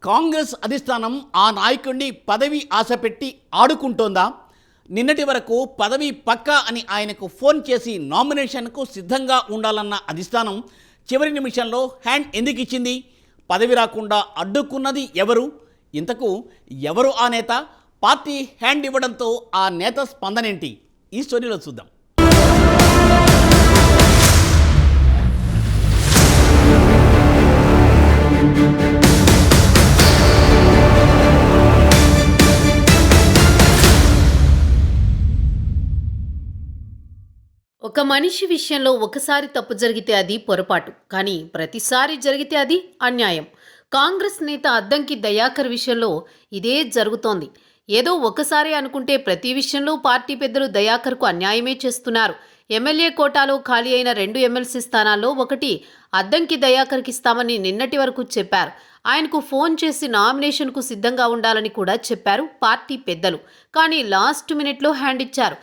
కాంగ్రెస్ అధిష్టానం ఆ నాయకుడిని పదవి ఆశపెట్టి ఆడుకుంటోందా? నిన్నటి వరకు పదవి పక్కా అని ఆయనకు ఫోన్ చేసి నామినేషన్కు సిద్ధంగా ఉండాలన్న అధిష్టానం చివరి నిమిషంలో హ్యాండ్ ఎందుకు ఇచ్చింది? పదవి రాకుండా అడ్డుకున్నది ఎవరు? ఇంతకు ఎవరు ఆ నేత? పార్టీ హ్యాండ్ ఇవ్వడంతో ఆ నేత స్పందనేంటి? ఈ స్టోరీలో చూద్దాం. ఒక మనిషి విషయంలో ఒకసారి తప్పు జరిగితే అది పొరపాటు, కానీ ప్రతిసారి జరిగితే అది అన్యాయం. కాంగ్రెస్ నేత అద్దంకి దయాకర్ విషయంలో ఇదే జరుగుతోంది. ఏదో ఒకసారి అనుకుంటే ప్రతి విషయంలో పార్టీ పెద్దలు దయాకర్కు అన్యాయమే చేస్తున్నారు. ఎమ్మెల్యే కోటాలో ఖాళీ అయిన 2 ఎమ్మెల్సీ స్థానాల్లో ఒకటి అద్దంకి దయాకర్కి ఇస్తామని నిన్నటి వరకు చెప్పారు. ఆయనకు ఫోన్ చేసి నామినేషన్కు సిద్ధంగా ఉండాలని కూడా చెప్పారు పార్టీ పెద్దలు. కానీ లాస్ట్ మినిట్లో హ్యాండ్ ఇచ్చారు.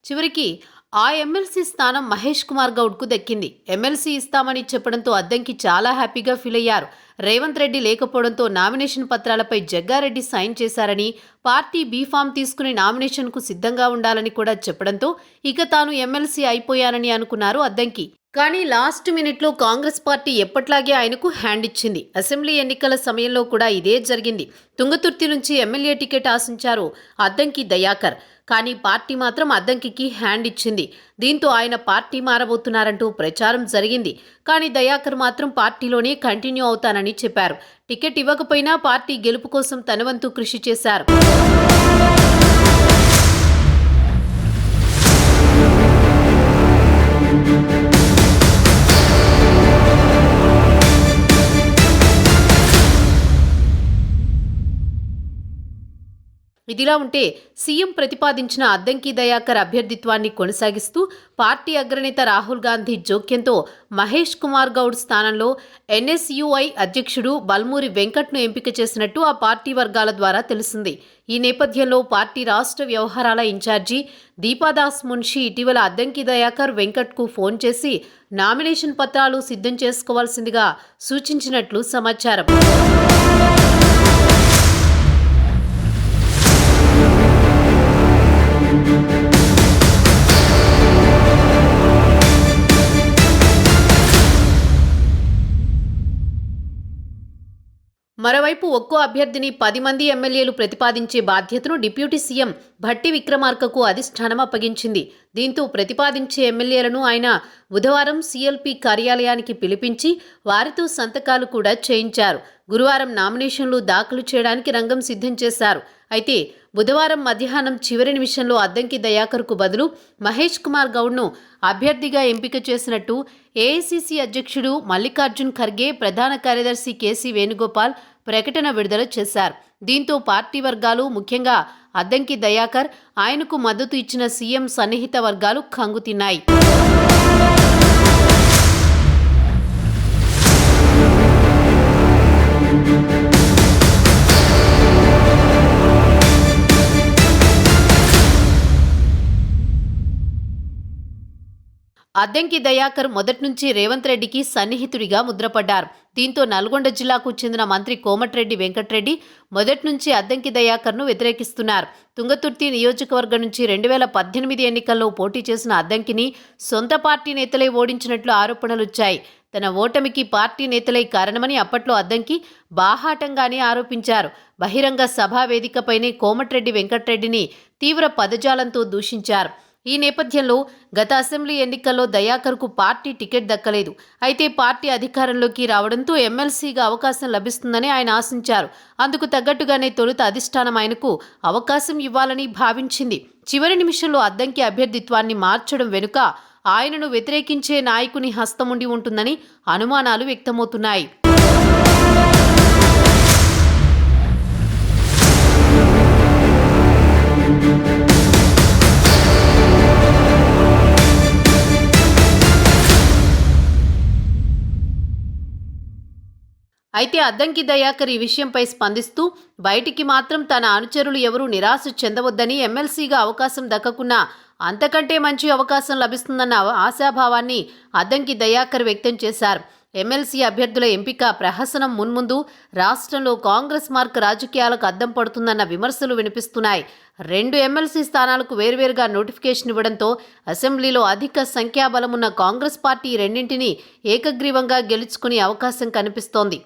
చివరికి ఆ ఎమ్మెల్సీ స్థానం మహేష్ కుమార్ గౌడ్కు దక్కింది. ఎమ్మెల్సీ ఇస్తామని చెప్పడంతో అద్దంకి చాలా హ్యాపీగా ఫీల్ అయ్యారు. రేవంత్ రెడ్డి లేకపోవడంతో నామినేషన్ పత్రాలపై జగ్గారెడ్డి సైన్ చేశారని, పార్టీ బీఫామ్ తీసుకుని నామినేషన్కు సిద్ధంగా ఉండాలని కూడా చెప్పడంతో ఇక తాను ఎమ్మెల్సీ అయిపోయానని అనుకున్నారు అద్దంకి. కానీ లాస్ట్ మినిట్లో కాంగ్రెస్ పార్టీ ఎప్పట్లాగే ఆయనకు హ్యాండ్ ఇచ్చింది. అసెంబ్లీ ఎన్నికల సమయంలో కూడా ఇదే జరిగింది. తుంగతుర్తి నుంచి ఎమ్మెల్యే టికెట్ ఆశించారు అద్దంకి దయాకర్. కానీ పార్టీ మాత్రం అద్దంకి హ్యాండ్ ఇచ్చింది. దీంతో ఆయన పార్టీ మారబోతున్నారంటూ ప్రచారం జరిగింది. కానీ దయాకర్ మాత్రం పార్టీలోనే కంటిన్యూ అవుతానని చెప్పారు. టికెట్ ఇవ్వకపోయినా పార్టీ గెలుపు కోసం తన వంతు కృషి చేశారు. ఇదిలా ఉంటే సీఎం ప్రతిపాదించిన అద్దంకి దయాకర్ అభ్యర్థిత్వాన్ని కొనసాగిస్తూ పార్టీ అగ్రనేత రాహుల్ గాంధీ జోక్యంతో మహేష్ కుమార్ గౌడ్ స్థానంలో ఎన్ఎస్యుఐ అధ్యక్షుడు బల్మూరి వెంకట్ను ఎంపిక చేసినట్టు ఆ పార్టీ వర్గాల ద్వారా తెలిసింది. ఈ నేపథ్యంలో పార్టీ రాష్ట్ర వ్యవహారాల ఇన్ఛార్జి దీపాదాస్ మున్షి ఇటీవల అద్దంకి దయాకర్ వెంకట్కు ఫోన్ చేసి నామినేషన్ పత్రాలు సిద్ధం చేసుకోవాల్సిందిగా సూచించినట్లు సమాచారం. మరోవైపు ఒక్కో అభ్యర్థిని 10 మంది ఎమ్మెల్యేలు ప్రతిపాదించే బాధ్యతను డిప్యూటీ సీఎం భట్టి విక్రమార్కకు అధిష్టానం అప్పగించింది. దీంతో ప్రతిపాదించే ఎమ్మెల్యేలను ఆయన బుధవారం సీఎల్పీ కార్యాలయానికి పిలిపించి వారితో సంతకాలు కూడా చేయించారు. గురువారం నామినేషన్లు దాఖలు చేయడానికి రంగం సిద్ధం చేశారు. అయితే బుధవారం మధ్యాహ్నం చివరి నిమిషంలో అద్దంకి దయాకర్కు బదులు మహేష్ కుమార్ గౌడ్ను అభ్యర్థిగా ఎంపిక చేసినట్టు ఏఐసీసీ అధ్యక్షుడు మల్లికార్జున్ ఖర్గే, ప్రధాన కార్యదర్శి కేసీ వేణుగోపాల్ ప్రకటన విడుదల చేశారు. దీంతో పార్టీ వర్గాలు, ముఖ్యంగా అద్దంకి దయాకర్, ఆయనకు మద్దతు ఇచ్చిన సీఎం సన్నిహిత వర్గాలు ఖంగుతిన్నాయి. అద్దంకి దయాకర్ మొదట్నుంచి రేవంత్ రెడ్డికి సన్నిహితుడిగా ముద్రపడ్డారు. దీంతో నల్గొండ జిల్లాకు చెందిన మంత్రి కోమటిరెడ్డి వెంకటరెడ్డి మొదట్నుంచి అద్దంకి దయాకర్ను వ్యతిరేకిస్తున్నారు. తుంగతుర్తి నియోజకవర్గం నుంచి 2018 ఎన్నికల్లో పోటీ చేసిన అద్దంకిని సొంత పార్టీ నేతలే ఓడించినట్లు ఆరోపణలుచ్చాయి. తన ఓటమికి పార్టీ నేతలే కారణమని అప్పట్లో అద్దంకి బాహాటంగానే ఆరోపించారు. బహిరంగ సభా వేదికపైనే కోమటిరెడ్డి వెంకటరెడ్డిని తీవ్ర పదజాలంతో దూషించారు. ఈ నేపథ్యంలో గత అసెంబ్లీ ఎన్నికల్లో దయాకర్కు పార్టీ టికెట్ దక్కలేదు. అయితే పార్టీ అధికారంలోకి రావడంతో ఎమ్మెల్సీగా అవకాశం లభిస్తుందని ఆయన ఆశించారు. అందుకు తగ్గట్టుగానే తొలుత అధిష్టానం ఆయనకు అవకాశం ఇవ్వాలని భావించింది. చివరి నిమిషంలో అద్దంకి అభ్యర్థిత్వాన్ని మార్చడం వెనుక ఆయనను వ్యతిరేకించే నాయకుని హస్తముండి ఉంటుందని అనుమానాలు వ్యక్తమవుతున్నాయి. అయితే అద్దంకి దయాకర్ ఈ విషయంపై స్పందిస్తూ బయటికి మాత్రం తన అనుచరులు ఎవరూ నిరాశ చెందవద్దని, ఎమ్మెల్సీగా అవకాశం దక్కకున్నా అంతకంటే మంచి అవకాశం లభిస్తుందన్న ఆశాభావాన్ని అద్దంకి దయాకర్ వ్యక్తం చేశారు. ఎమ్మెల్సీ అభ్యర్థుల ఎంపిక ప్రహసనం మున్ముందు రాష్ట్రంలో కాంగ్రెస్ మార్క్ రాజకీయాలకు అద్దం పడుతుందన్న విమర్శలు వినిపిస్తున్నాయి. 2 ఎమ్మెల్సీ స్థానాలకు వేర్వేరుగా నోటిఫికేషన్ ఇవ్వడంతో అసెంబ్లీలో అధిక సంఖ్యాబలమున్న కాంగ్రెస్ పార్టీ రెండింటినీ ఏకగ్రీవంగా గెలుచుకునే అవకాశం కనిపిస్తోంది.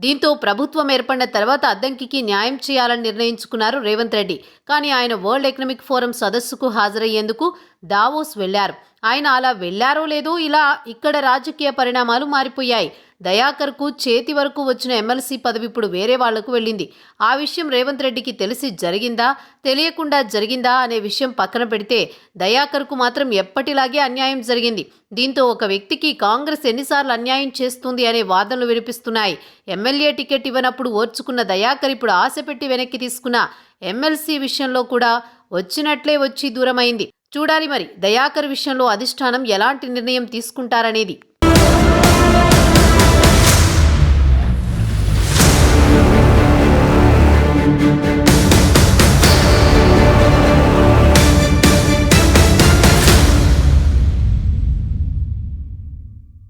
దీంతో ప్రభుత్వం ఏర్పడిన తర్వాత అద్దంకికి న్యాయం చేయాలని నిర్ణయించుకున్నారు రేవంత్ రెడ్డి. కానీ ఆయన వరల్డ్ ఎకనామిక్ ఫోరం సదస్సుకు హాజరయ్యేందుకు దావోస్ వెళ్లారు. ఆయన అలా వెళ్లారో లేదో ఇక్కడ రాజకీయ పరిణామాలు మారిపోయాయి. దయాకర్కు చేతి వరకు వచ్చిన ఎమ్మెల్సీ పదవి ఇప్పుడు వేరే వాళ్లకు వెళ్ళింది. ఆ విషయం రేవంత్ రెడ్డికి తెలిసి జరిగిందా, తెలియకుండా జరిగిందా అనే విషయం పక్కన పెడితే దయాకర్కు మాత్రం ఎప్పటిలాగే అన్యాయం జరిగింది. దీంతో ఒక వ్యక్తికి కాంగ్రెస్ ఎన్నిసార్లు అన్యాయం చేస్తుంది అనే వాదనలు వినిపిస్తున్నాయి. ఎమ్మెల్యే టికెట్ ఇవ్వనప్పుడు ఓర్చుకున్న దయాకర్ ఇప్పుడు ఆశ పెట్టి వెనక్కి తీసుకున్న ఎమ్మెల్సీ విషయంలో కూడా వచ్చినట్లే వచ్చి దూరమైంది. చూడాలి మరి దయాకర్ విషయంలో అధిష్టానం ఎలాంటి నిర్ణయం తీసుకుంటారనేది.